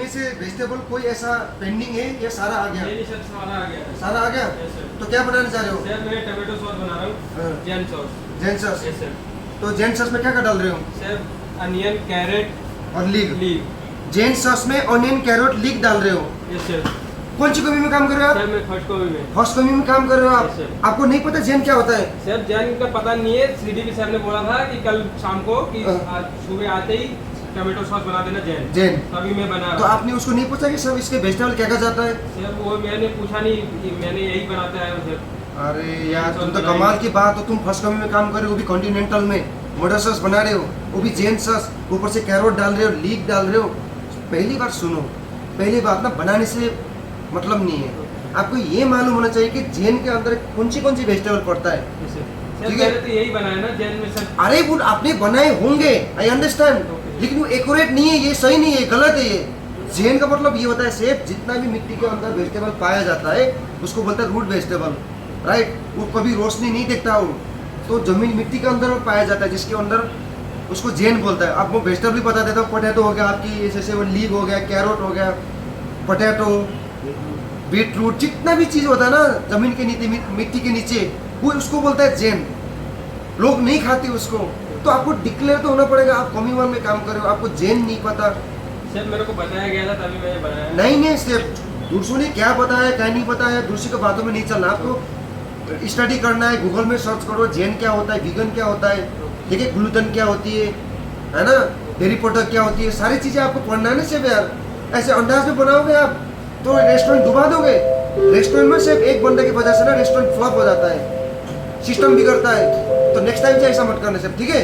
इसमें से वेजिटेबल कोई ऐसा पेंडिंग है या सारा आ गया? नहीं सर, सारा आ गया। सारा आ गया? Yes sir. तो क्या बनाने जा रहे हो? सर मैं टमाटो सॉस बना रहा हाँ। हूँ, Jain sauce. Jain sauce. Yes sir. तो जैन सॉस में क्या क्या डाल रहे हो? सर अनियन, कैरेट और लीक। लीफ। जैन सॉस में ऑनियन, कैरेट, लीक डाल रहे हो। Yes sir. कौन सी कॉपी में काम कर रहे हो आप? सर मैं फर्स्ट कॉपी में। फर्स्ट कॉपी में काम कर रहे हो आप? Yes, sir. आपको नहीं पता जैन क्या होता है? सर जैन का पता नहीं है, सीडीपी सर ने बोला था कि कल शाम को कि हाँ। आज सुबह आते ही टमाटो सॉस बना देना जैन। जैन। तभी मैं बना तो रहा हूँ। आपने उसको नहीं पूछा कि सब इसके वेजिटेबल क्या क्या जाता है? सर वो मैंने पूछा नहीं कि मैंने यही बनाते आया हूँ सर। अरे यार जैन तुम सॉस तो बनाएंगे। कमाल की बात हो, तुम फर्स्ट कॉपी में काम कर रहे हो, वो भी कॉन्टिनेंटल में मटर सॉस बना रहे हो, वो भी जैन सॉस, ऊपर से कैरेट डाल रहे हो, लीक डाल रहे हो। पहली बार सुनो, पहली बात ना बनाने से मतलब नहीं है, आपको ये मालूम होना चाहिए कि जैन के अंदर कौन सी वेजिटेबल पड़ता है। Yes, sir. सर ठीक है। मैंने तो यही बनाया ना जैन में सर। अरे वो आपने बनाए होंगे, आई अंडरस्टैंड, Okay. लेकिन वो एक्यूरेट नहीं है, ये सही नहीं है, गलत है ये। जैन का मतलब ये होता है सेफ, जितना भी मिट्टी के अंदर वेजिटेबल पाया जाता है उसको बोलता है रूट वेजिटेबल, राइट। वो कभी रोशनी नहीं देखता वो, तो जमीन मिट्टी के अंदर पाया जाता है जिसके अंदर, उसको जैन बोलता है। आपको वेजिटेबल भी बता देता हूँ, पोटैटो हो गया आपकी, जैसे वो लीक हो गया, कैरेट हो गया, पोटैटो, बीटरूट, जितना भी चीज़ होता है ना जमीन के नीचे, मिट्टी के नीचे, वो उसको बोलता है जैन। लोग नहीं खाते उसको, तो आपको डिक्लेयर तो होना पड़ेगा। आप कॉमी वन में काम कर रहे हो, आपको जैन नहीं पता। सर मेरे को बताया गया था तभी मैंने बनाया। नहीं सिर्फ दूसरों ने क्या पता है क्या नहीं पता है, दूसरी की बातों में नहीं चलना। आपको स्टडी करना है, गूगल में सर्च करो जैन क्या होता है, वीगन क्या होता है, ठीक है, ग्लूटेन क्या होती है ना, डेयरी प्रोडक्ट क्या होती है, सारी चीज़ें आपको पढ़ना है ना। सिर्फ यार ऐसे अंदाज में बनाओगे आप तो रेस्टोरेंट डुबा दोगे। रेस्टोरेंट में सिर्फ एक बंदे की वजह से ना रेस्टोरेंट फ्लॉप हो जाता है, सिस्टम बिगड़ता है। तो नेक्स्ट टाइम से ऐसा मत करना सिर्फ, ठीक है।